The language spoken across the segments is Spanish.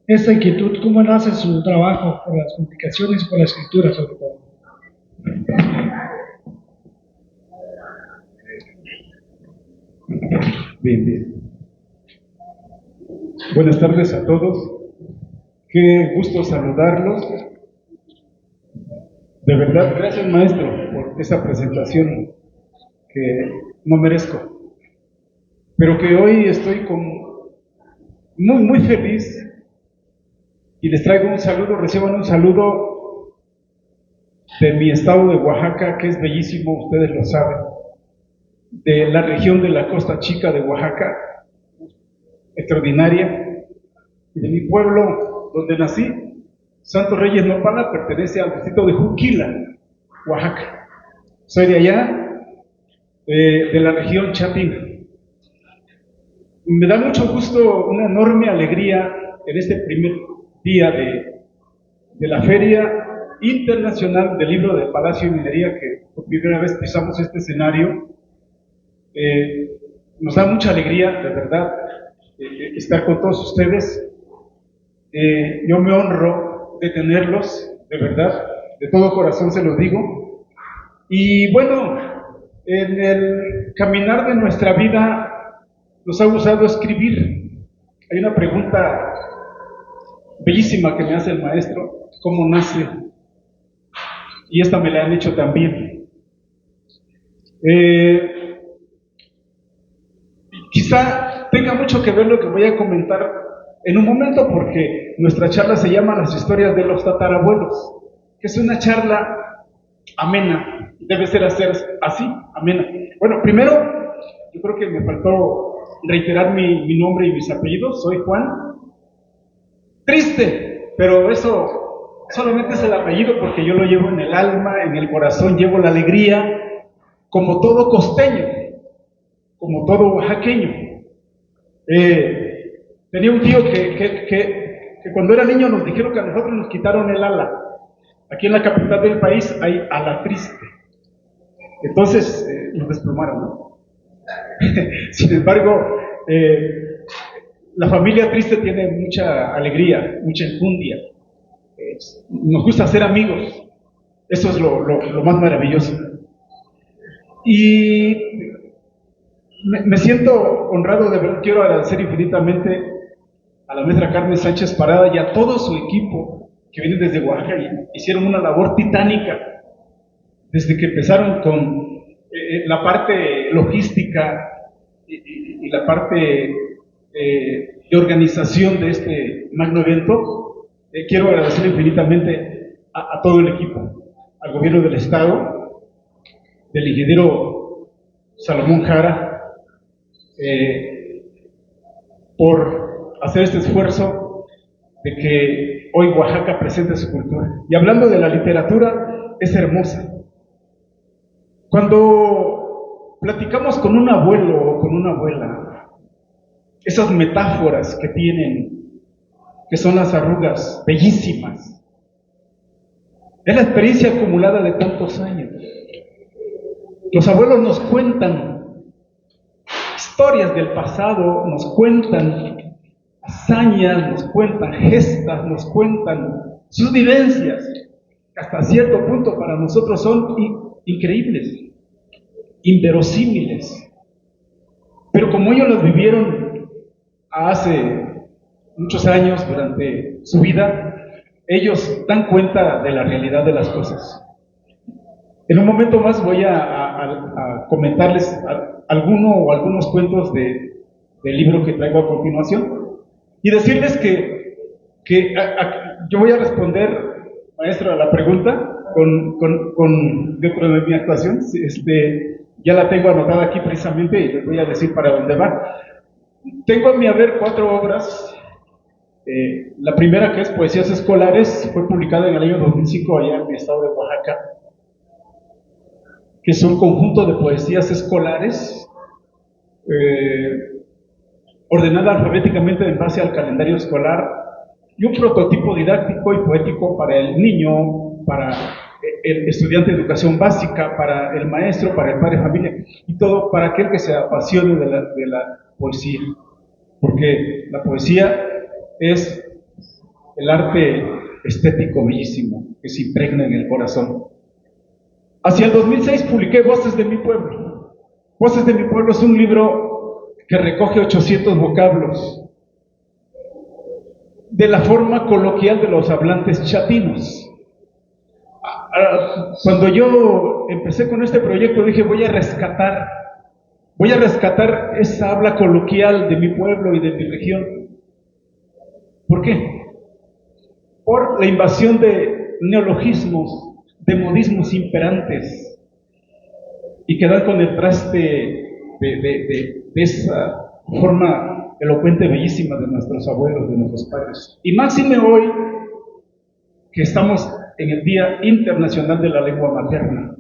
esta inquietud, cómo nace su trabajo por las publicaciones y por la escritura sobre todo. Bien, bien. Buenas tardes a todos. Qué gusto saludarlos. De verdad, gracias maestro por esa presentación que no merezco, pero que hoy estoy muy feliz y les traigo un saludo, reciban un saludo de mi estado de Oaxaca, que es bellísimo, ustedes lo saben, de la región de la Costa Chica de Oaxaca, extraordinaria, y de mi pueblo donde nací, Santos Reyes Nopala, pertenece al distrito de Juquila, Oaxaca. Soy de allá, de la región Chapina. Me da mucho gusto, una enorme alegría en este primer día de la Feria Internacional del Libro de Palacio y Minería, que por primera vez pisamos este escenario. Nos da mucha alegría, de verdad, estar con todos ustedes. Yo me honro de tenerlos, de verdad, de todo corazón se lo digo. Y bueno, en el caminar de nuestra vida nos ha gustado escribir. Hay una pregunta bellísima que me hace el maestro: ¿cómo nace? Y esta me la han hecho también. Quizá tenga mucho que ver lo que voy a comentar en un momento, porque nuestra charla se llama Las historias de los tatarabuelos, que es una charla amena, debe ser así, amena. Bueno, primero, yo creo que me faltó reiterar mi nombre y mis apellidos. Soy Juan Triste, pero eso solamente es el apellido porque yo lo llevo en el alma, en el corazón, llevo la alegría, como todo costeño, como todo oaxaqueño. Tenía un tío que cuando era niño nos dijeron que a nosotros nos quitaron el ala. Aquí en la capital del país hay ala triste. Entonces nos desplumaron, ¿no? Sin embargo, la familia triste tiene mucha alegría, mucha enjundia. Nos gusta ser amigos. Eso es lo más maravilloso. Y me siento honrado, de verdad, quiero agradecer infinitamente a la maestra Carmen Sánchez Parada y a todo su equipo que viene desde Oaxaca y hicieron una labor titánica desde que empezaron con la parte logística y la parte de organización de este magno evento. Quiero agradecer infinitamente a todo el equipo, al gobierno del estado, del ingeniero Salomón Jara, por hacer este esfuerzo de que hoy Oaxaca presente su cultura. Y hablando de la literatura, es hermosa. Cuando platicamos con un abuelo o con una abuela, esas metáforas que tienen, que son las arrugas bellísimas, es la experiencia acumulada de tantos años. Los abuelos nos cuentan historias del pasado, nos cuentan hazañas, nos cuentan gestas, nos cuentan sus vivencias, que hasta cierto punto para nosotros son increíbles, inverosímiles. Pero como ellos las vivieron hace muchos años durante su vida, ellos dan cuenta de la realidad de las cosas. En un momento más voy a comentarles algunos cuentos del libro que traigo a continuación y decirles que yo voy a responder, maestro, a la pregunta dentro de mi actuación. Ya la tengo anotada aquí precisamente y les voy a decir para dónde va. Tengo a mi haber 4 obras. La primera, que es Poesías Escolares, fue publicada en el año 2005 allá en mi estado de Oaxaca, que es un conjunto de poesías escolares ordenada alfabéticamente en base al calendario escolar y un prototipo didáctico y poético para el niño, para el estudiante de educación básica, para el maestro, para el padre de familia y todo para aquel que se apasione de la poesía, porque la poesía es el arte estético bellísimo que se impregna en el corazón. Hacia el 2006 publiqué Voces de mi pueblo. Voces de mi pueblo es un libro que recoge 800 vocablos de la forma coloquial de los hablantes chatinos. Cuando yo empecé con este proyecto dije voy a rescatar esa habla coloquial de mi pueblo y de mi región. ¿Por qué? Por la invasión de neologismos, de modismos imperantes y que dan con el traste de esa forma elocuente, bellísima de nuestros abuelos, de nuestros padres. Y máxime hoy que estamos en el Día Internacional de la Lengua Materna.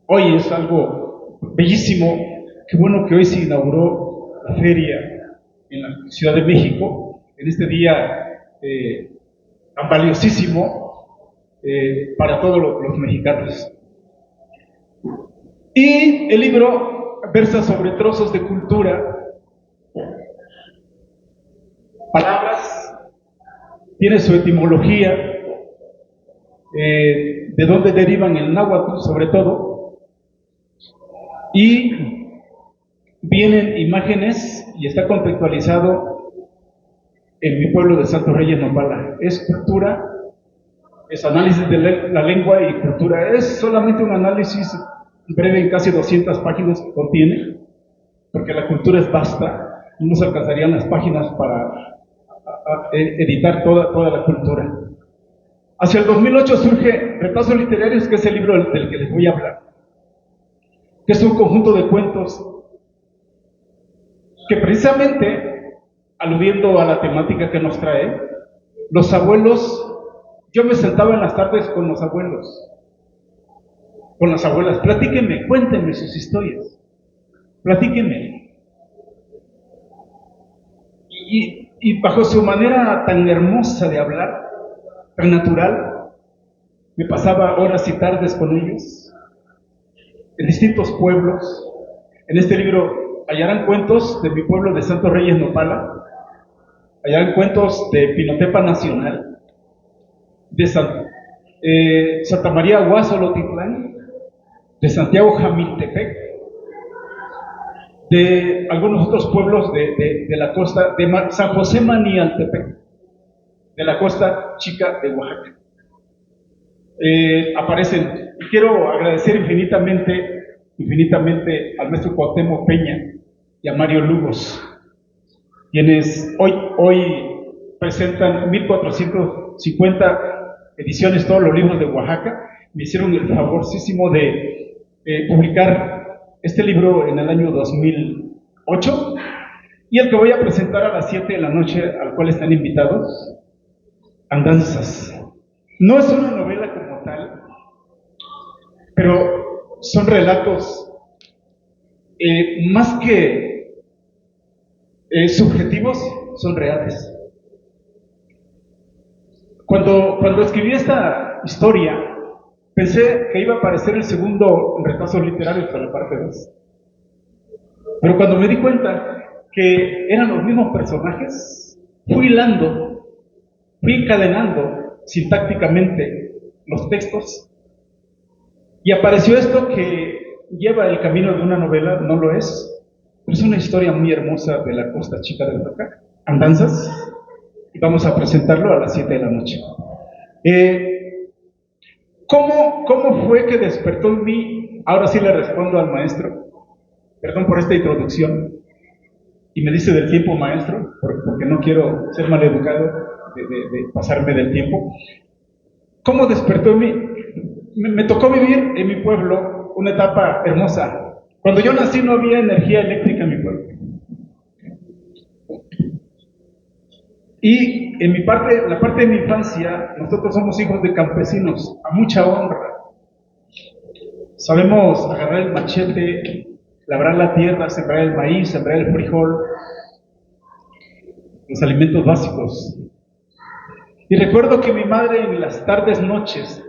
Hoy es algo bellísimo. Qué bueno que hoy se inauguró la feria en la Ciudad de México, en este día tan valiosísimo para todos los mexicanos. Y el libro versa sobre trozos de cultura, palabras, tiene su etimología, de dónde derivan el náhuatl sobre todo, y vienen imágenes y está contextualizado en mi pueblo de Santos Reyes, Nopala. Es cultura, es análisis de la lengua y cultura. Es solamente un análisis breve en casi 200 páginas que contiene, porque la cultura es vasta, no nos alcanzarían las páginas para editar toda la cultura. Hacia el 2008 surge Retazos Literarios, que es el libro del que les voy a hablar, que es un conjunto de cuentos que precisamente, aludiendo a la temática que nos trae, los abuelos, yo me sentaba en las tardes con los abuelos, con las abuelas, platíquenme, cuéntenme sus historias, platíquenme. Y bajo su manera tan hermosa de hablar, tan natural, me pasaba horas y tardes con ellos, en distintos pueblos. En este libro hallarán cuentos de mi pueblo de Santos Reyes, Nopala, hallarán cuentos de Pinotepa Nacional, de Santa María Huazolotitlán, de Santiago Jamiltepec, de algunos otros pueblos de la costa, de San José Manialtepec, de la costa chica de Oaxaca. Aparecen, y quiero agradecer infinitamente al maestro Cuauhtémoc Peña y a Mario Lugos, quienes hoy presentan 1450 ediciones, todos los libros de Oaxaca. Me hicieron el favorcísimo de publicar este libro en el año 2008, y el que voy a presentar a las 7 de la noche, al cual están invitados, Andanzas. No es una novela como tal, pero son relatos más que subjetivos, son reales. Cuando escribí esta historia, pensé que iba a aparecer el segundo Retazos Literarios para la parte 2. Pero cuando me di cuenta que eran los mismos personajes, fui encadenando sintácticamente los textos, y apareció esto que lleva el camino de una novela. No lo es, pero es una historia muy hermosa de la costa chica de Oaxaca, Andanzas, y vamos a presentarlo a las 7 de la noche. ¿Cómo fue que despertó en mí? Ahora sí le respondo al maestro, perdón por esta introducción, y me dice del tiempo, maestro, porque no quiero ser maleducado de pasarme del tiempo. ¿Cómo despertó en mí? Me tocó vivir en mi pueblo una etapa hermosa. Cuando yo nací no había energía eléctrica en mi pueblo. Y en la parte de mi infancia, nosotros somos hijos de campesinos, a mucha honra. Sabemos agarrar el machete, labrar la tierra, sembrar el maíz, sembrar el frijol, los alimentos básicos. Y recuerdo que mi madre en las tardes, noches,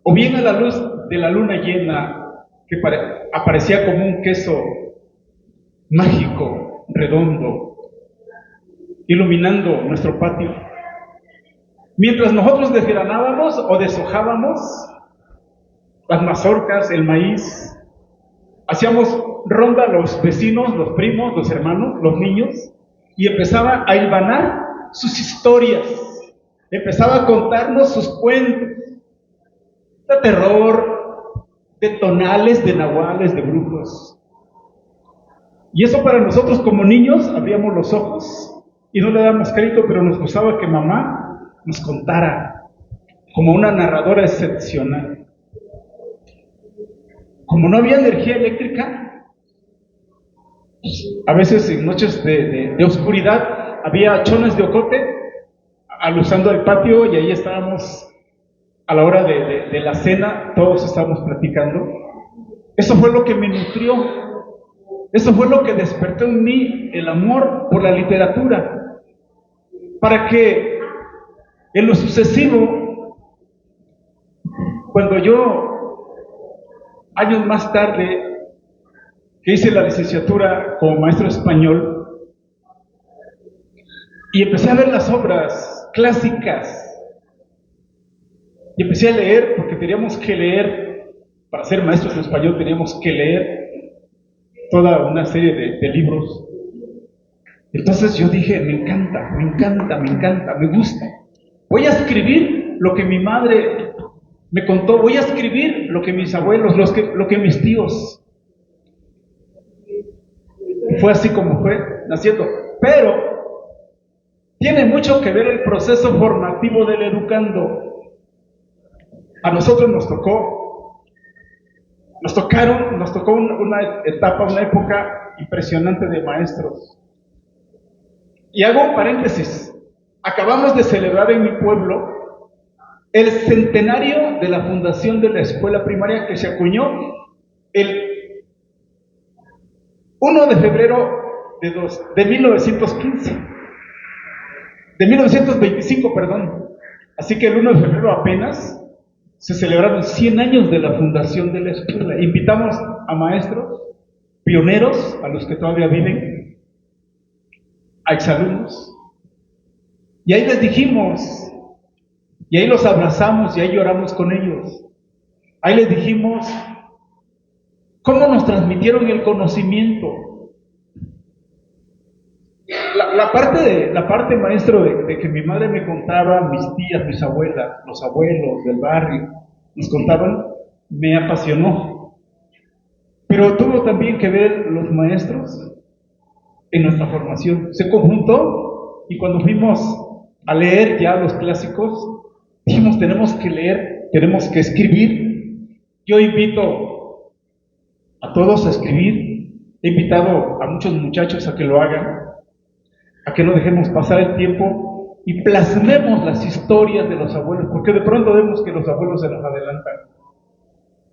o bien a la luz de la luna llena, que aparecía como un queso mágico, redondo, iluminando nuestro patio. Mientras nosotros desgranábamos o deshojábamos las mazorcas, el maíz, hacíamos ronda los vecinos, los primos, los hermanos, los niños, y empezaba a hilvanar sus historias, empezaba a contarnos sus cuentos de terror, de tonales, de nahuales, de brujos. Y eso para nosotros como niños, abríamos los ojos y no le damos crédito, pero nos gustaba que mamá nos contara como una narradora excepcional. Como no había energía eléctrica, a veces en noches de oscuridad había chones de ocote alusando al patio y ahí estábamos a la hora de la cena, todos estábamos platicando. Eso fue lo que me nutrió, eso fue lo que despertó en mí el amor por la literatura, para que en lo sucesivo, cuando yo, años más tarde, que hice la licenciatura como maestro de español, y empecé a ver las obras clásicas, y empecé a leer, porque teníamos que leer, para ser maestros de español teníamos que leer toda una serie de libros. Entonces yo dije, me encanta, me encanta, me encanta, me gusta. Voy a escribir lo que mi madre me contó, voy a escribir lo que mis abuelos, lo que mis tíos. Y fue así como fue naciendo. Pero tiene mucho que ver el proceso formativo del educando. A nosotros nos tocó una etapa, una época impresionante de maestros. Y hago un paréntesis. Acabamos de celebrar en mi pueblo el centenario de la fundación de la escuela primaria que se acuñó el 1 de febrero de 1915. De 1925, perdón. Así que el 1 de febrero apenas se celebraron 100 años de la fundación de la escuela. Invitamos a maestros, pioneros, a los que todavía viven, a exalumnos. Y ahí les dijimos, y ahí los abrazamos, y ahí lloramos con ellos. Ahí les dijimos cómo nos transmitieron el conocimiento. La parte maestro, de que mi madre me contaba, mis tías, mis abuelas, los abuelos del barrio, nos contaban, me apasionó. Pero tuvo también que ver los maestros en nuestra formación. Se conjuntó y cuando fuimos a leer ya los clásicos, dijimos, tenemos que leer, tenemos que escribir. Yo invito a todos a escribir, he invitado a muchos muchachos a que lo hagan, a que no dejemos pasar el tiempo y plasmemos las historias de los abuelos, porque de pronto vemos que los abuelos se nos adelantan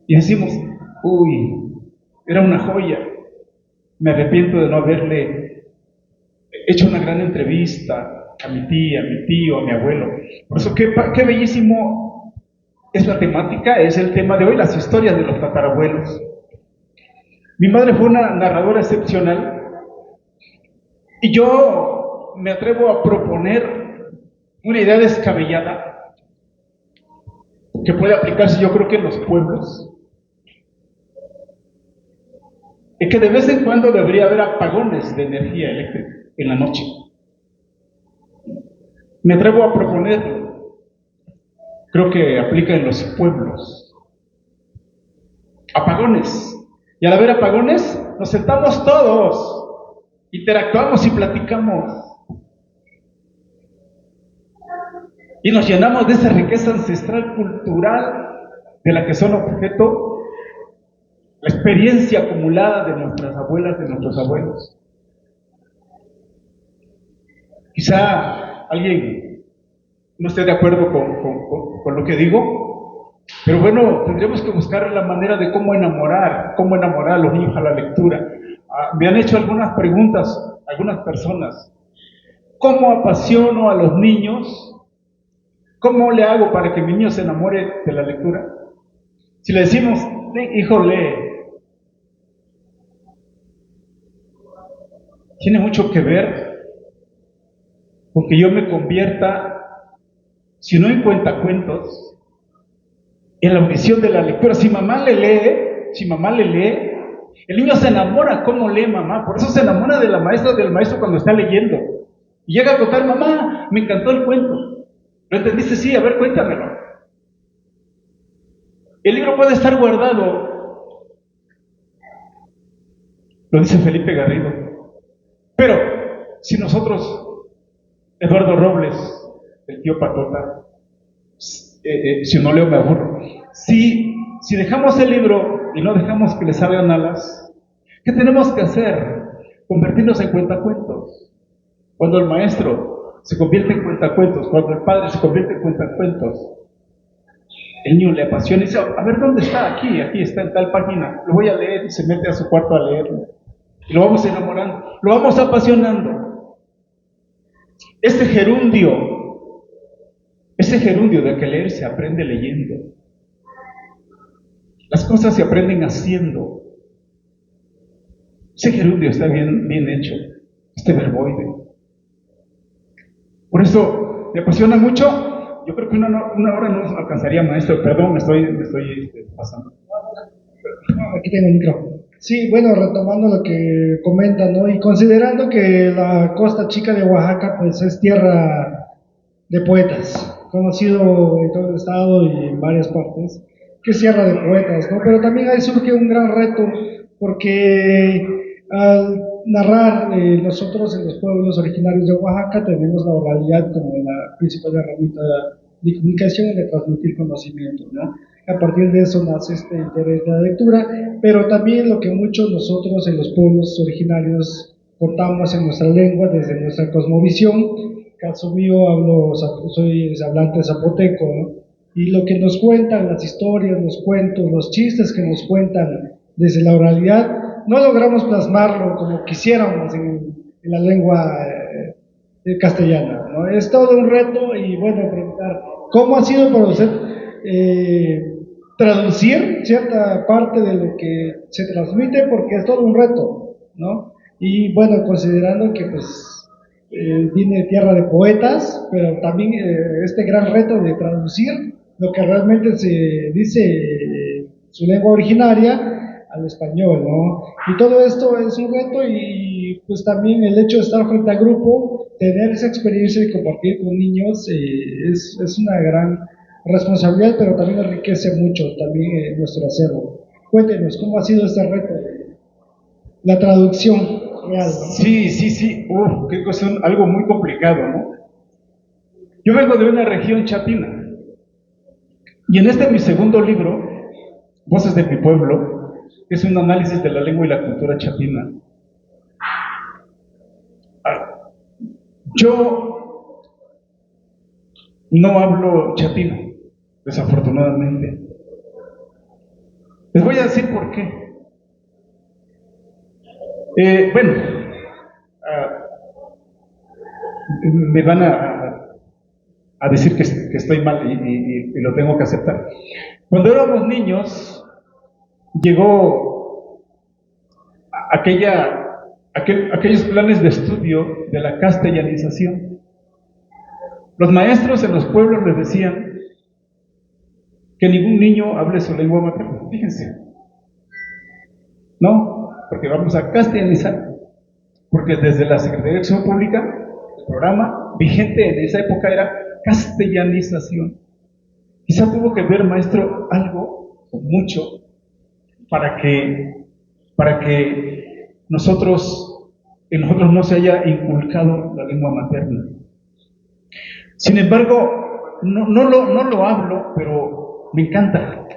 y decimos, uy, era una joya, me arrepiento de no haberle hecho una gran entrevista a mi tía, a mi tío, a mi abuelo. Por eso qué bellísimo es la temática, es el tema de hoy, las historias de los tatarabuelos. Mi madre fue una narradora excepcional y yo me atrevo a proponer una idea descabellada que puede aplicarse, yo creo que en los pueblos, y que de vez en cuando debería haber apagones de energía eléctrica en la noche. Me atrevo a proponerlo. Creo que aplica en los pueblos. Apagones. Y al haber apagones, nos sentamos todos, interactuamos y platicamos. Y nos llenamos de esa riqueza ancestral cultural de la que son objeto la experiencia acumulada de nuestras abuelas, de nuestros abuelos. Quizá alguien no esté de acuerdo con lo que digo, pero bueno, tendremos que buscar la manera de cómo enamorar a los niños a la lectura. Me han hecho algunas preguntas, algunas personas. ¿Cómo apasiono a los niños? ¿Cómo le hago para que mi niño se enamore de la lectura? Si le decimos, hijo, lee, tiene mucho que ver con que yo me convierta, si no en cuentacuentos, en la audición de la lectura. Si mamá le lee, el niño se enamora cómo lee mamá, por eso se enamora de la maestra o del maestro cuando está leyendo. Y llega a contar, mamá, me encantó el cuento. ¿Lo entendiste? Sí, a ver, cuéntamelo. El libro puede estar guardado, lo dice Felipe Garrido. Pero si nosotros, Eduardo Robles, el tío Patota, si no leo me aburro. Si dejamos el libro y no dejamos que le salgan alas, ¿qué tenemos que hacer? Convertirnos en cuentacuentos. Cuando el maestro se convierte en cuentacuentos, cuando el padre se convierte en cuentacuentos, el niño le apasiona y dice, a ver, ¿dónde está? Aquí está en tal página, lo voy a leer, y se mete a su cuarto a leerlo. Y lo vamos enamorando, lo vamos apasionando. Ese gerundio de que leer se aprende leyendo. Las cosas se aprenden haciendo. Ese gerundio está bien hecho, este verboide. Por eso me apasiona mucho. Yo creo que una hora no nos alcanzaría, maestro. Perdón, me estoy pasando. Aquí tengo el micrófono. Sí, bueno, retomando lo que comenta, ¿no? Y considerando que la costa chica de Oaxaca, pues es tierra de poetas, conocido en todo el estado y en varias partes, que es tierra de poetas, ¿no? Pero también ahí surge un gran reto, porque al narrar nosotros en los pueblos originarios de Oaxaca tenemos la oralidad como la principal herramienta de comunicación y de transmitir conocimiento, ¿no? A partir de eso nace este interés de la lectura, pero también lo que muchos nosotros en los pueblos originarios contamos en nuestra lengua, desde nuestra cosmovisión. Caso mío, soy hablante zapoteco, ¿no? Y lo que nos cuentan, las historias, los cuentos, los chistes que nos cuentan desde la oralidad, no logramos plasmarlo como quisiéramos en la lengua castellana, ¿no? Es todo un reto y bueno, preguntar, ¿cómo ha sido para usted traducir cierta parte de lo que se transmite? Porque es todo un reto, ¿no? Y bueno, considerando que pues viene de tierra de poetas, pero también este gran reto de traducir lo que realmente se dice su lengua originaria al español, ¿no? Y todo esto es un reto y pues también el hecho de estar frente al grupo, tener esa experiencia y compartir con niños es una gran responsabilidad, pero también enriquece mucho también nuestro acervo. Cuéntenos, ¿cómo ha sido este reto? La traducción real, ¿no? Sí. Qué cuestión, algo muy complicado, ¿no? Yo vengo de una región chapina. Y en mi segundo libro, Voces de mi pueblo, que es un análisis de la lengua y la cultura chapina. Yo no hablo chapina, desafortunadamente. Les voy a decir por qué. Bueno, me van a decir que estoy mal y lo tengo que aceptar. Cuando éramos niños, llegó aquellos planes de estudio de la castellanización. Los maestros en los pueblos les decían que ningún niño hable su lengua materna. Fíjense, no, porque vamos a castellanizar, porque desde la Secretaría de Educación Pública, el programa vigente en esa época era castellanización. Quizá tuvo que ver, maestro, algo, o mucho, para que en nosotros no se haya inculcado la lengua materna. Sin embargo, no lo hablo, pero me encanta.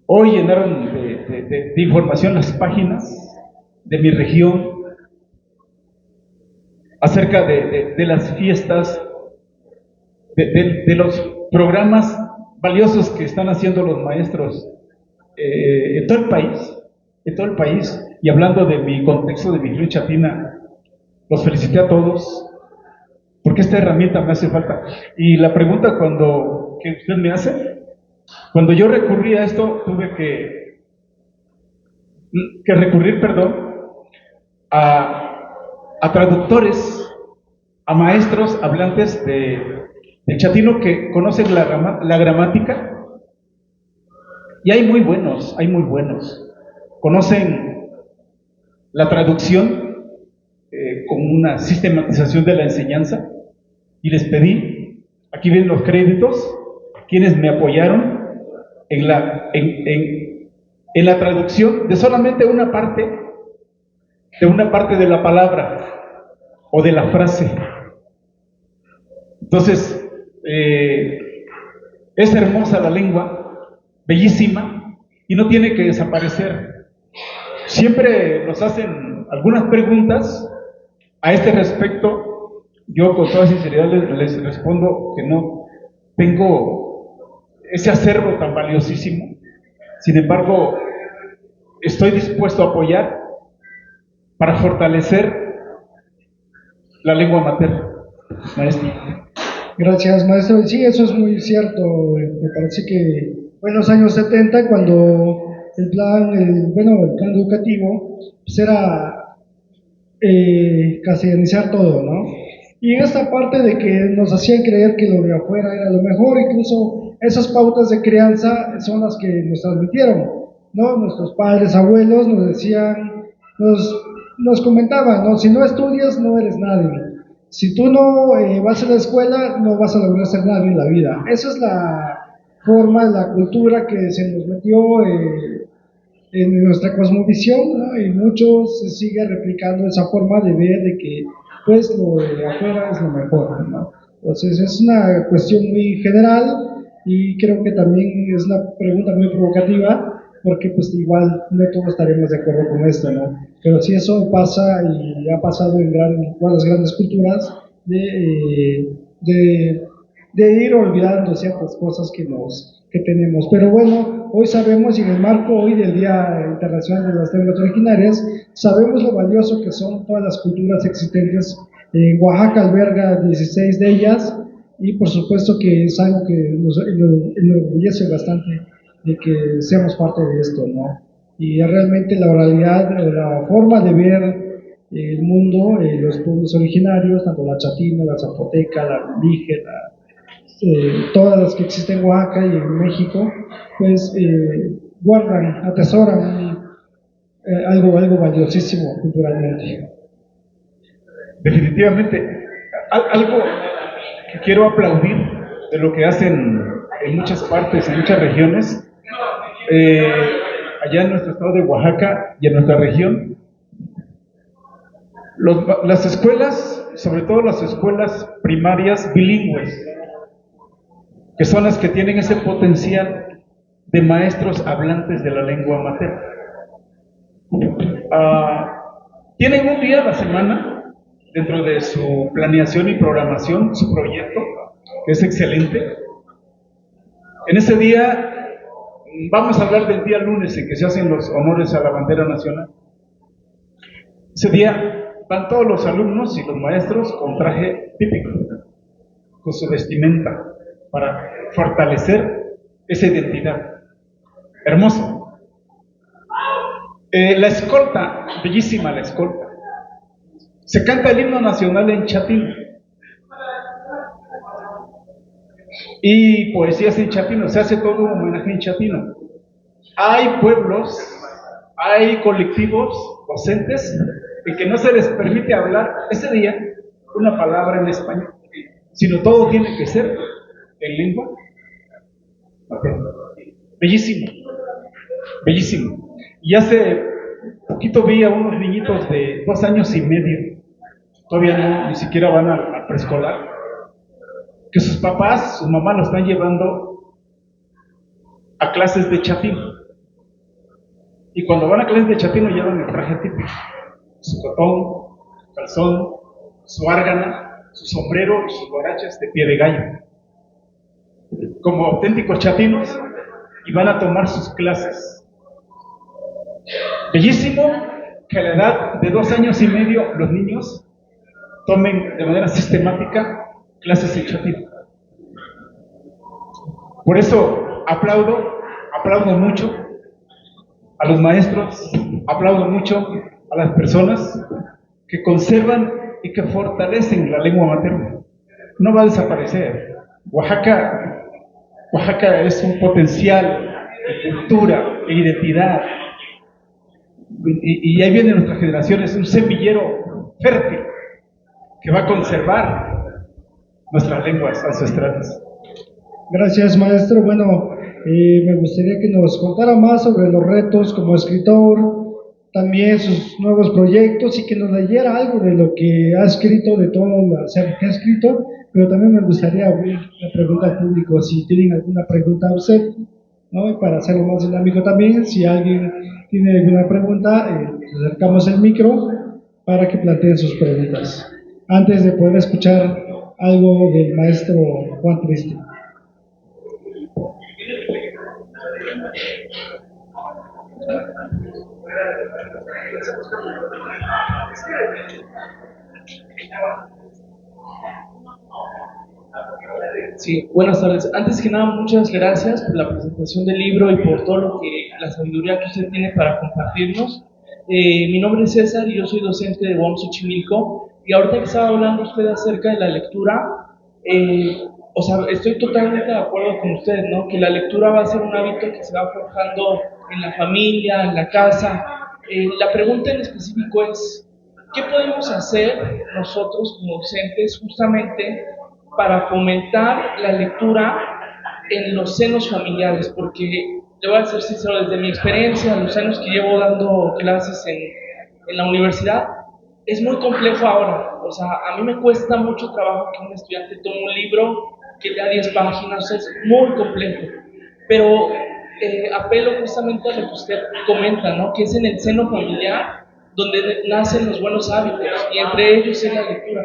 Hoy llenaron de información las páginas de mi región acerca de las fiestas, de los programas valiosos que están haciendo los maestros en todo el país, y hablando de mi contexto de mi región chapina, los felicité a todos, porque esta herramienta me hace falta. Y la pregunta que usted me hace, cuando yo recurrí a esto, tuve que recurrir, a traductores a maestros hablantes del chatino que conocen la gramática, y hay muy buenos, conocen la traducción con una sistematización de la enseñanza, y les pedí, aquí vienen los créditos, quienes me apoyaron en la traducción de solamente una parte de la palabra o de la frase. Entonces, es hermosa la lengua, bellísima, y no tiene que desaparecer. Siempre nos hacen algunas preguntas a este respecto. Yo con toda sinceridad les respondo que no tengo ese acervo tan valiosísimo. Sin embargo, estoy dispuesto a apoyar para fortalecer la lengua materna, maestro. Gracias, maestro. Sí, eso es muy cierto. Me parece que fue en los años 70 cuando el plan educativo pues era castellanizar todo, ¿no? Y en esta parte de que nos hacían creer que lo de afuera era lo mejor, incluso esas pautas de crianza son las que nos transmitieron, ¿no? Nuestros padres, abuelos nos decían, nos comentaban, ¿no? Si no estudias, no eres nadie. Si tú no vas a la escuela, no vas a lograr ser nadie en la vida. Esa es la forma, la cultura que se nos metió en nuestra cosmovisión, ¿no? Y muchos se sigue replicando esa forma de ver de que pues lo de afuera es lo mejor, ¿no? Entonces es una cuestión muy general y creo que también es una pregunta muy provocativa porque pues igual no todos estaremos de acuerdo con esto, ¿no? Pero si eso pasa y ha pasado en las grandes culturas de ir olvidando ciertas cosas que tenemos. Pero bueno, hoy sabemos, y en el marco hoy del Día Internacional de las Lenguas Originarias, sabemos lo valioso que son todas las culturas existentes. Oaxaca alberga 16 de ellas, y por supuesto que es algo que nos enorgullece bastante de que seamos parte de esto, ¿no? Y realmente la oralidad, la forma de ver el mundo, los pueblos originarios, tanto la chatina, la zapoteca, la indígena, todas las que existen en Oaxaca y en México, pues guardan, atesoran algo valiosísimo culturalmente. Definitivamente, algo que quiero aplaudir de lo que hacen en muchas partes, en muchas regiones, allá en nuestro estado de Oaxaca y en nuestra región, las escuelas, sobre todo las escuelas primarias bilingües, que son las que tienen ese potencial de maestros hablantes de la lengua materna. Tienen un día a la semana, dentro de su planeación y programación, su proyecto, que es excelente. En ese día, vamos a hablar del día lunes en que se hacen los honores a la bandera nacional. Ese día van todos los alumnos y los maestros con traje típico, con su vestimenta, para fortalecer esa identidad. Hermoso. La escolta, bellísima la escolta. Se canta el himno nacional en chatino. Y poesías en chatino, se hace todo un homenaje en chatino. Hay pueblos, hay colectivos docentes en que no se les permite hablar ese día una palabra en español, sino todo tiene que ser en lengua materna. Bellísimo, bellísimo. Y hace poquito vi a unos niñitos de 2 años y medio, todavía no, ni siquiera van al preescolar, que sus papás, sus mamás lo están llevando a clases de chatino. Y cuando van a clases de chatino llevan el traje típico, su cotón, su calzón, su árgana, su sombrero y sus guarachas de pie de gallo, como auténticos chatinos, y van a tomar sus clases. Bellísimo que a la edad de 2 años y medio los niños tomen de manera sistemática clases en chatino. Por eso aplaudo mucho a los maestros, aplaudo mucho a las personas que conservan y que fortalecen la lengua materna. No va a desaparecer. Oaxaca es un potencial de cultura, de identidad. Y ahí viene nuestra generación, es un semillero fértil que va a conservar nuestras lenguas ancestrales. Gracias, maestro. Bueno, me gustaría que nos contara más sobre los retos como escritor, también sus nuevos proyectos y que nos leyera algo de lo que ha escrito, de todo lo que ha escrito, pero también me gustaría abrir la pregunta al público, si tienen alguna pregunta a usted, ¿no? Y para hacerlo más dinámico también, si alguien tiene alguna pregunta, le acercamos el micro para que planteen sus preguntas, antes de poder escuchar algo del maestro Juan Triste. Sí, buenas tardes. Antes que nada, muchas gracias por la presentación del libro y por todo lo que, la sabiduría que usted tiene para compartirnos. Mi nombre es César y yo soy docente de UAM Xochimilco. Y ahorita que estaba hablando usted acerca de la lectura, o sea, estoy totalmente de acuerdo con usted, ¿no? Que la lectura va a ser un hábito que se va forjando en la familia, en la casa. La pregunta en específico es, ¿qué podemos hacer nosotros como docentes justamente para fomentar la lectura en los senos familiares? Porque le voy a ser sincero, desde mi experiencia, los años que llevo dando clases en la universidad, es muy complejo ahora. O sea, a mí me cuesta mucho trabajo que un estudiante tome un libro que lea 10 páginas, es muy complejo. Pero apelo justamente a lo que usted comenta, ¿no? Que es en el seno familiar donde nacen los buenos hábitos y entre ellos es la lectura.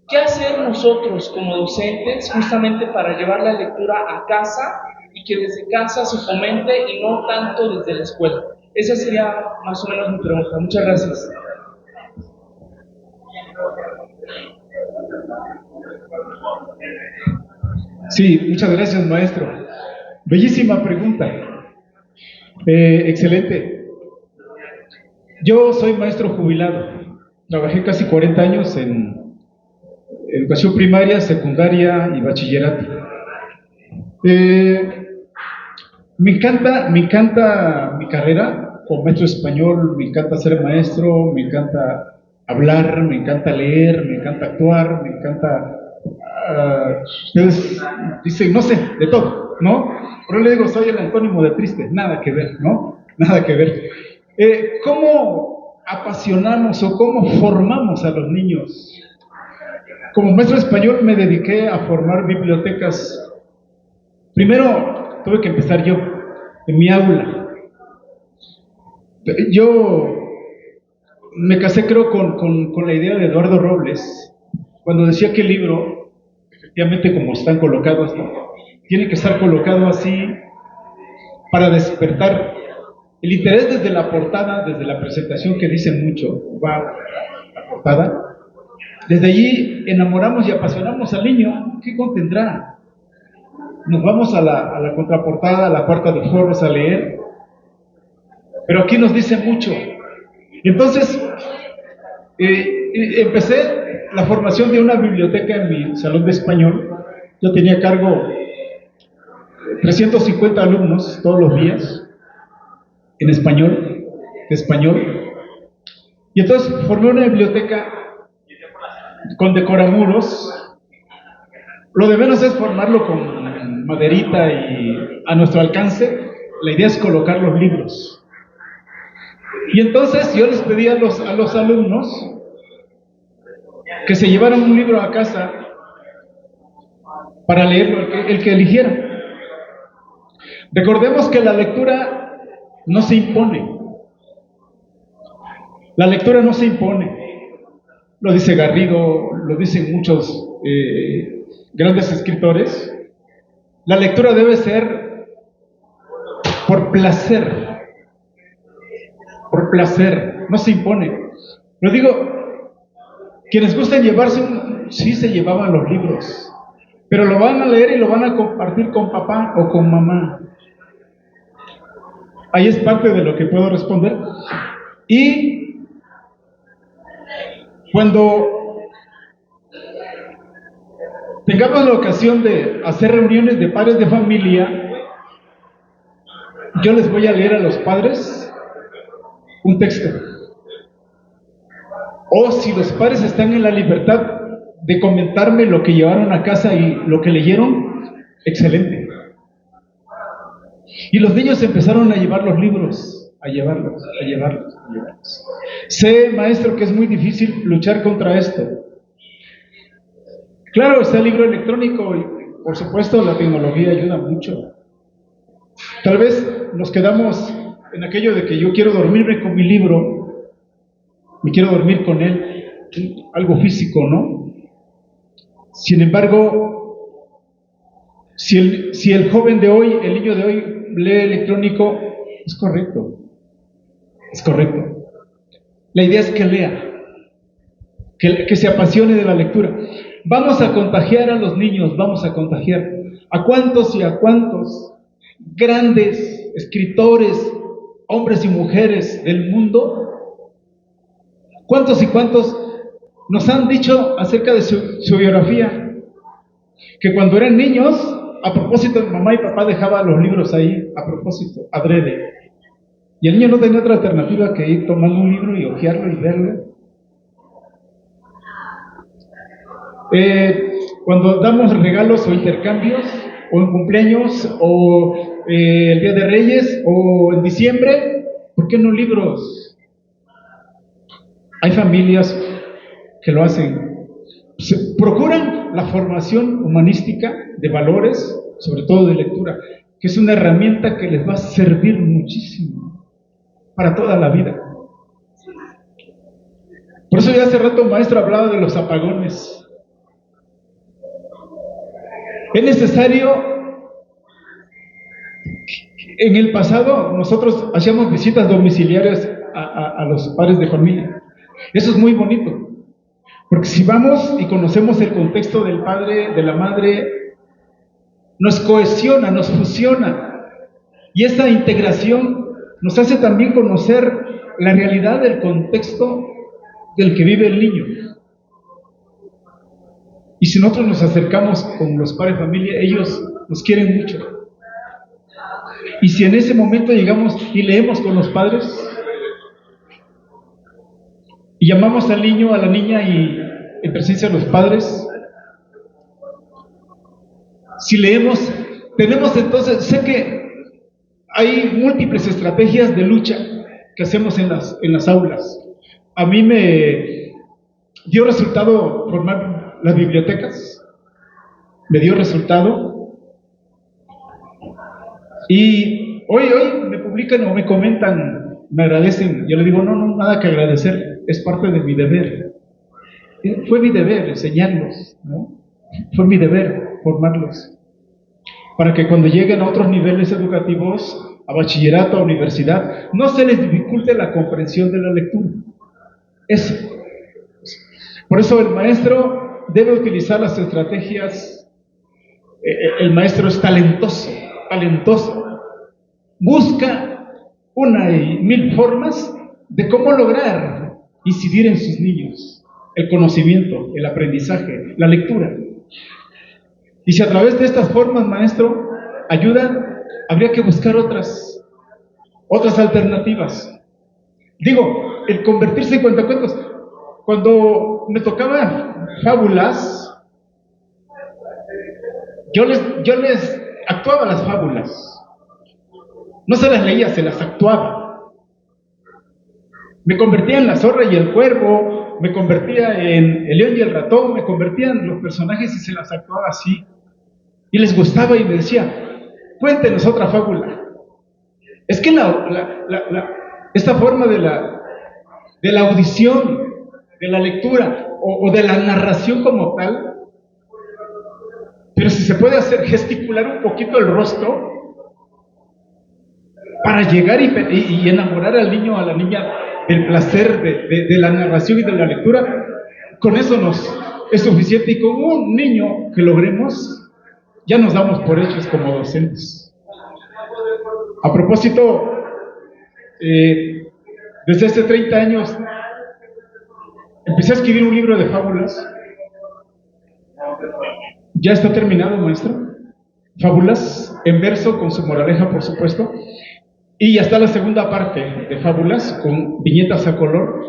¿Qué hacer nosotros como docentes justamente para llevar la lectura a casa y que desde casa se fomente y no tanto desde la escuela? Esa sería más o menos mi pregunta. Muchas gracias. Sí, muchas gracias, maestro. Bellísima pregunta. Excelente. Yo soy maestro jubilado. Trabajé casi 40 años en educación primaria, secundaria y bachillerato. Me encanta mi carrera como maestro español, me encanta ser maestro, me encanta hablar, me encanta leer, me encanta actuar, me encanta, ustedes dicen, no sé, de todo, ¿no? Pero le digo, soy el antónimo de triste, nada que ver, ¿no? Nada que ver. ¿Cómo apasionamos o cómo formamos a los niños? Como maestro español me dediqué a formar bibliotecas. Primero tuve que empezar yo, en mi aula. Yo me casé creo con la idea de Eduardo Robles, cuando decía que el libro, efectivamente como están colocados, ¿no? Tiene que estar colocado así para despertar el interés desde la portada, desde la presentación que dice mucho, wow, la portada. Desde allí enamoramos y apasionamos al niño. ¿Qué contendrá? Nos vamos a la contraportada, a la cuarta de forros a leer, pero aquí nos dice mucho. Entonces, empecé la formación de una biblioteca en mi salón de español. Yo tenía a cargo 350 alumnos todos los días, en español, de español. Y entonces formé una biblioteca con decoramuros. Lo de menos es formarlo con maderita y a nuestro alcance. La idea es colocar los libros. Y entonces yo les pedí a los alumnos que se llevaran un libro a casa para leerlo, el que eligieran. Recordemos que la lectura no se impone. La lectura no se impone. Lo dice Garrido, lo dicen muchos grandes escritores. La lectura debe ser por placer, no se impone. Lo digo, quienes gustan llevarse, sí se llevaban los libros, pero lo van a leer y lo van a compartir con papá o con mamá. Ahí es parte de lo que puedo responder. Y cuando tengamos la ocasión de hacer reuniones de padres de familia, yo les voy a leer a los padres un texto. O si los padres están en la libertad de comentarme lo que llevaron a casa y lo que leyeron, excelente. Y los niños empezaron a llevar los libros, a llevarlos. Sé, maestro, que es muy difícil luchar contra esto. Claro, está el libro electrónico y, por supuesto, la tecnología ayuda mucho. Tal vez nos quedamos en aquello de que yo quiero dormirme con mi libro, me quiero dormir con él, algo físico, ¿no? Sin embargo, si el joven de hoy, el niño de hoy, lee electrónico, es correcto. La idea es que lea, que se apasione de la lectura. Vamos a contagiar a los niños, vamos a contagiar. ¿A cuántos y a cuántos grandes escritores, hombres y mujeres del mundo, cuántos y cuántos nos han dicho acerca de su biografía? Que cuando eran niños, a propósito, mamá y papá dejaban los libros ahí, a propósito, adrede. Y el niño no tenía otra alternativa que ir tomando un libro y hojearlo y verlo. Cuando damos regalos o intercambios, o en cumpleaños, o el Día de Reyes, o en diciembre, ¿por qué no libros? Hay familias que lo hacen. Procuran la formación humanística de valores, sobre todo de lectura, que es una herramienta que les va a servir muchísimo para toda la vida. Por eso ya hace rato maestro hablaba de los apagones. Es necesario. En el pasado nosotros hacíamos visitas domiciliarias a los padres de familia. Eso es muy bonito, porque si vamos y conocemos el contexto del padre, de la madre, nos cohesiona, nos fusiona, y esa integración nos hace también conocer la realidad del contexto del que vive el niño. Y si nosotros nos acercamos con los padres de familia, ellos nos quieren mucho. Y si en ese momento llegamos y leemos con los padres, y llamamos al niño, a la niña, y en presencia de los padres, si leemos, tenemos entonces, sé que hay múltiples estrategias de lucha que hacemos en las aulas. A mí me dio resultado formar las bibliotecas, me dio resultado, y hoy me publican o me comentan, me agradecen. Yo le digo, no, nada que agradecer, es parte de mi deber. Fue mi deber enseñarlos, ¿no? Fue mi deber formarlos, para que cuando lleguen a otros niveles educativos, a bachillerato, a universidad, no se les dificulte la comprensión de la lectura. Eso. Por eso el maestro debe utilizar las estrategias. El maestro es talentoso. Busca una y mil formas de cómo lograr incidir en sus niños el conocimiento, el aprendizaje, la lectura. Y si a través de estas formas, maestro, ayuda, habría que buscar otras alternativas. Digo, el convertirse en cuentacuentos. Cuando me tocaban fábulas, yo les actuaba las fábulas. No se las leía, se las actuaba. Me convertía en la zorra y el cuervo, me convertía en el león y el ratón, me convertía en los personajes y se las actuaba así. Y les gustaba y me decía, cuéntenos otra fábula. Es que esta forma de la audición, de la lectura o de la narración como tal, pero si se puede hacer, gesticular un poquito el rostro para llegar y enamorar al niño o a la niña del placer de la narración y de la lectura, con eso es suficiente. Y con un niño que logremos, ya nos damos por hechos como docentes. A propósito, desde hace 30 años empecé a escribir un libro de fábulas. Ya está terminado, maestro. Fábulas, en verso, con su moraleja, por supuesto. Y ya está la segunda parte de Fábulas, con viñetas a color.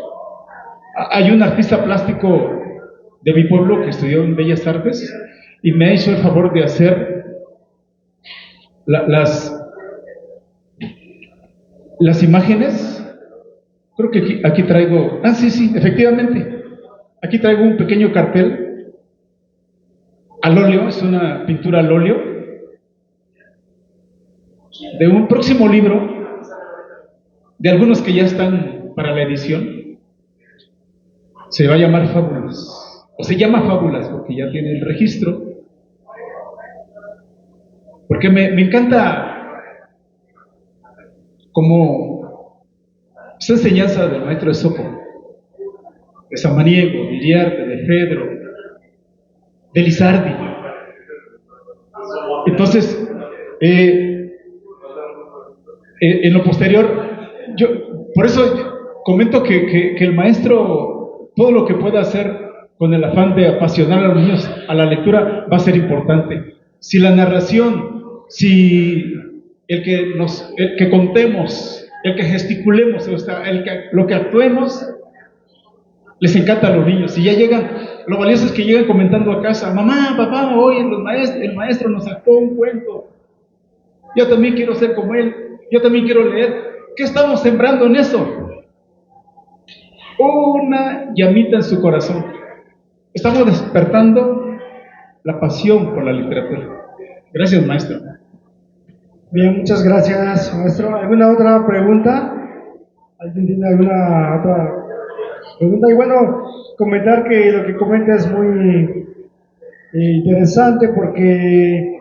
Hay un artista plástico de mi pueblo que estudió en Bellas Artes y me hizo el favor de hacer las imágenes. Creo que aquí traigo, sí, efectivamente, aquí traigo un pequeño cartel al óleo, es una pintura al óleo de un próximo libro, de algunos que ya están para la edición. Se va a llamar Fábulas, o se llama Fábulas porque ya tiene el registro, porque me encanta como esa enseñanza del maestro Esopo, de Samaniego, de Iriarte, de Fedro, de Lizardi. Entonces, en lo posterior, yo por eso comento que el maestro, todo lo que pueda hacer con el afán de apasionar a los niños a la lectura va a ser importante. Si la narración, si el que contemos, el que gesticulemos, lo que actuemos, les encanta a los niños. Si ya llegan, lo valioso es que llegan comentando a casa: mamá, papá, hoy el maestro nos sacó un cuento. Yo también quiero ser como él, yo también quiero leer. ¿Qué estamos sembrando en eso? Una llamita en su corazón. Estamos despertando la pasión por la literatura. Gracias, maestro. Bien, muchas gracias, maestro. ¿Alguna otra pregunta? ¿Alguien tiene alguna otra pregunta? Y bueno, comentar que lo que comenta es muy interesante, porque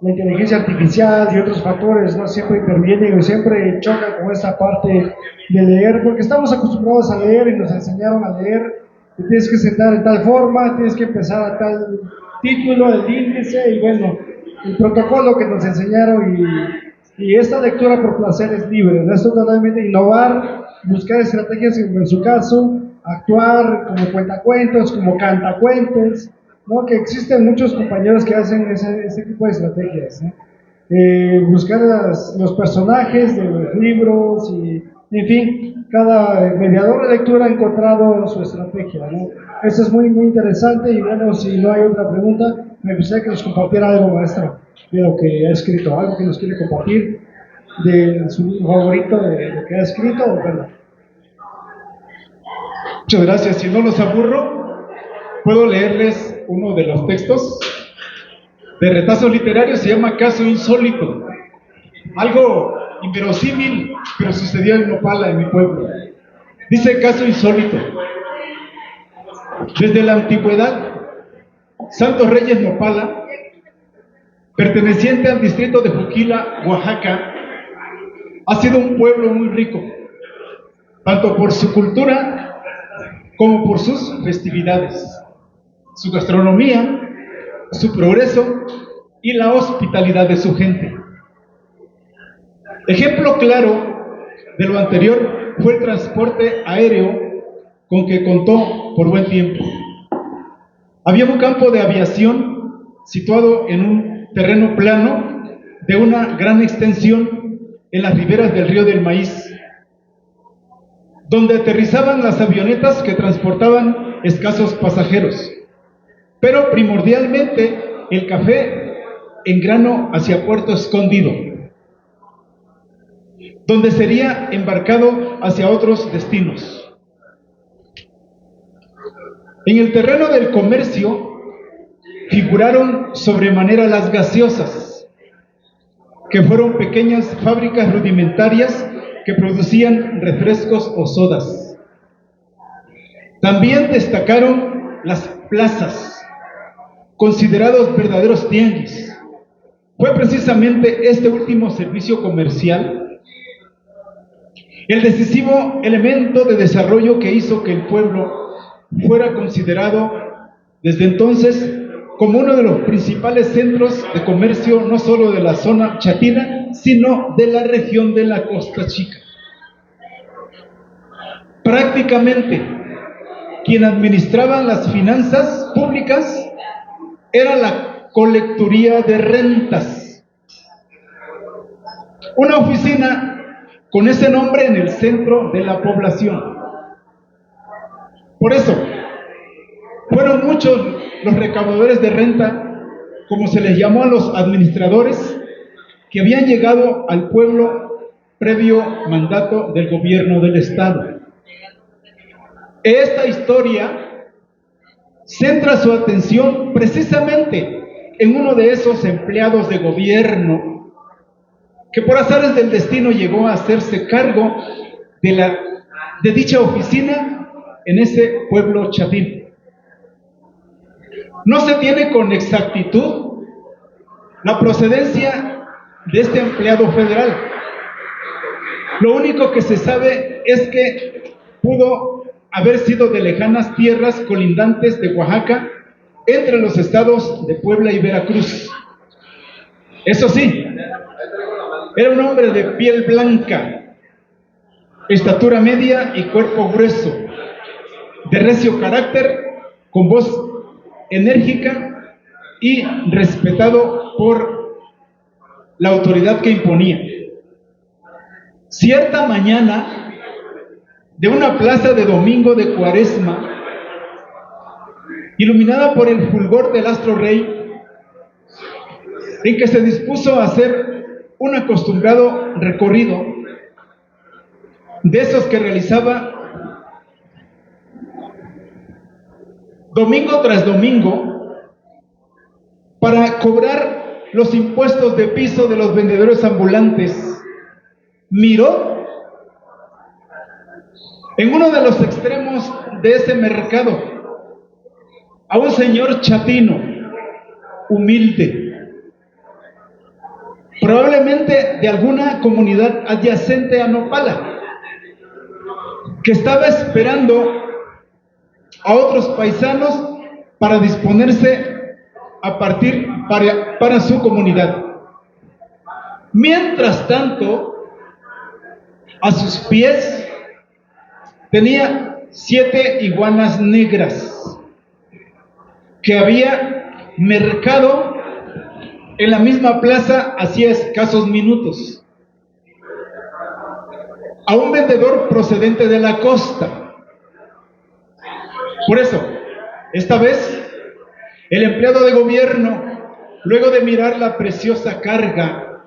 la inteligencia artificial y otros factores no siempre intervienen o siempre chocan con esta parte de leer, porque estamos acostumbrados a leer y nos enseñaron a leer. Te tienes que sentar en tal forma, tienes que empezar a tal título, el índice, y bueno, el protocolo que nos enseñaron, y esta lectura por placer es libre. No es totalmente innovar, buscar estrategias, en su caso, actuar como cuentacuentos, como cantacuentos, ¿no? Que existen muchos compañeros que hacen ese tipo de estrategias, ¿no? Buscar los personajes de los libros, y en fin, cada mediador de lectura ha encontrado su estrategia, ¿no? Eso es muy, muy interesante. Y bueno, si no hay otra pregunta, me gustaría que nos compartiera algo, maestro, de lo que ha escrito, algo que nos quiere compartir de su libro favorito, de lo que ha escrito, bueno. Muchas gracias. Si no los aburro, puedo leerles uno de los textos de Retazo Literario. Se llama Caso Insólito. Algo inverosímil, pero sucedió en Nopala, en mi pueblo. Dice: Caso insólito. Desde la antigüedad, Santos Reyes Nopala, perteneciente al distrito de Juquila, Oaxaca, ha sido un pueblo muy rico, tanto por su cultura como por sus festividades, su gastronomía, su progreso y la hospitalidad de su gente. Ejemplo claro de lo anterior fue el transporte aéreo con que contó por buen tiempo. Había un campo de aviación situado en un terreno plano de una gran extensión en las riberas del río del Maíz, donde aterrizaban las avionetas que transportaban escasos pasajeros, pero primordialmente el café en grano hacia Puerto Escondido, donde sería embarcado hacia otros destinos. En el terreno del comercio figuraron sobremanera las gaseosas, que fueron pequeñas fábricas rudimentarias que producían refrescos o sodas. También destacaron las plazas, considerados verdaderos tianguis. Fue precisamente este último servicio comercial el decisivo elemento de desarrollo que hizo que el pueblo fuera considerado desde entonces como uno de los principales centros de comercio, no solo de la zona chatina, sino de la región de la Costa Chica. Prácticamente, quien administraba las finanzas públicas era la colecturía de rentas. Una oficina con ese nombre en el centro de la población. Por eso, fueron muchos los recaudadores de renta, como se les llamó a los administradores, que habían llegado al pueblo previo mandato del gobierno del Estado. Esta historia centra su atención precisamente en uno de esos empleados de gobierno que por azares del destino llegó a hacerse cargo de dicha oficina en ese pueblo chavín. No se tiene con exactitud la procedencia de este empleado federal. Lo único que se sabe es que pudo haber sido de lejanas tierras colindantes de Oaxaca, entre los estados de Puebla y Veracruz. Eso sí, era un hombre de piel blanca, estatura media y cuerpo grueso, de recio carácter, con voz enérgica y respetado por la autoridad que imponía. Cierta mañana, de una plaza de domingo de Cuaresma, iluminada por el fulgor del astro rey, en que se dispuso a hacer un acostumbrado recorrido de esos que realizaba domingo tras domingo para cobrar los impuestos de piso de los vendedores ambulantes, miró en uno de los extremos de ese mercado a un señor chatino, humilde, probablemente de alguna comunidad adyacente a Nopala, que estaba esperando a otros paisanos para disponerse a partir para su comunidad. Mientras tanto, a sus pies tenía 7 iguanas negras que había mercado en la misma plaza hacía escasos minutos. A un vendedor procedente de la costa. Por eso, esta vez, el empleado de gobierno, luego de mirar la preciosa carga,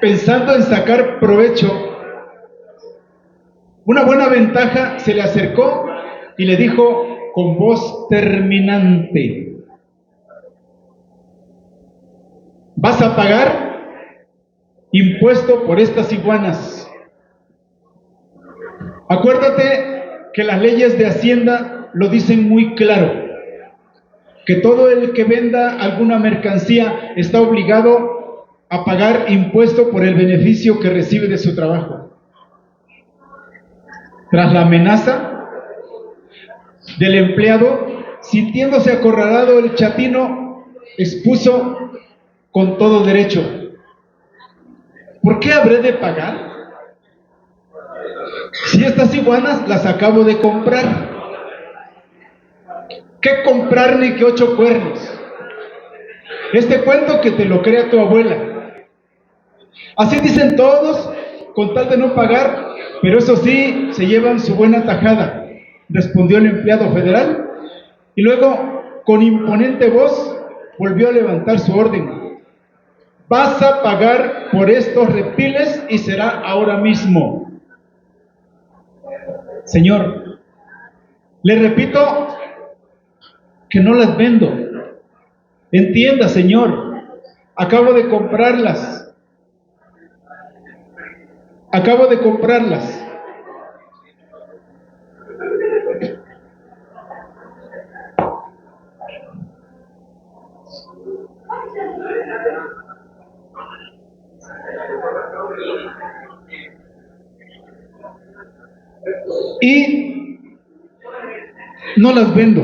pensando en sacar provecho, una buena ventaja, se le acercó y le dijo con voz terminante: vas a pagar impuesto por estas iguanas. Acuérdate que las leyes de Hacienda lo dicen muy claro, que todo el que venda alguna mercancía está obligado a pagar impuesto por el beneficio que recibe de su trabajo. Tras la amenaza del empleado, sintiéndose acorralado, el chatino expuso con todo derecho: ¿por qué habré de pagar? Si estas iguanas las acabo de comprar. ¿Qué comprar ni qué 8 cuernos? Este cuento que te lo crea tu abuela. Así dicen todos, con tal de no pagar, pero eso sí, se llevan su buena tajada, respondió el empleado federal, y luego, con imponente voz, volvió a levantar su orden: vas a pagar por estos reptiles y será ahora mismo. Señor, le repito que no las vendo. Entienda, señor, acabo de comprarlas. Acabo de comprarlas. Y no las vendo.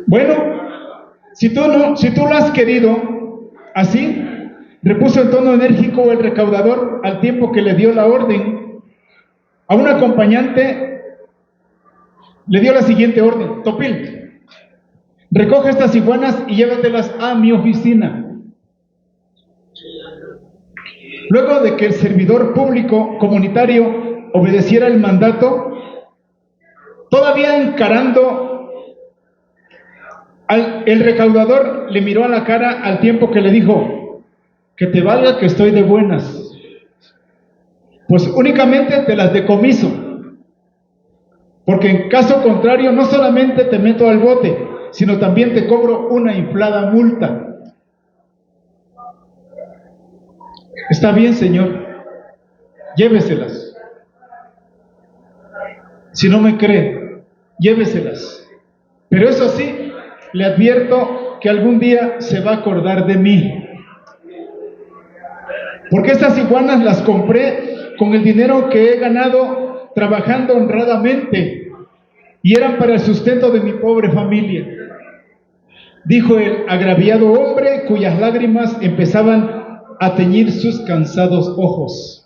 Bueno, si tú lo has querido así, repuso en tono enérgico el recaudador, al tiempo que le dio la orden a un acompañante. Le dio la siguiente orden: Topil, recoge estas iguanas y llévatelas a mi oficina. Luego de que el servidor público comunitario obedeciera el mandato, todavía encarando, el recaudador le miró a la cara al tiempo que le dijo: que te valga que estoy de buenas, pues únicamente te las decomiso, porque en caso contrario no solamente te meto al bote, sino también te cobro una inflada multa. Está bien, señor, lléveselas. Si no me cree, lléveselas. Pero eso sí, le advierto que algún día se va a acordar de mí. Porque estas iguanas las compré con el dinero que he ganado trabajando honradamente y eran para el sustento de mi pobre familia, dijo el agraviado hombre cuyas lágrimas empezaban a teñir sus cansados ojos.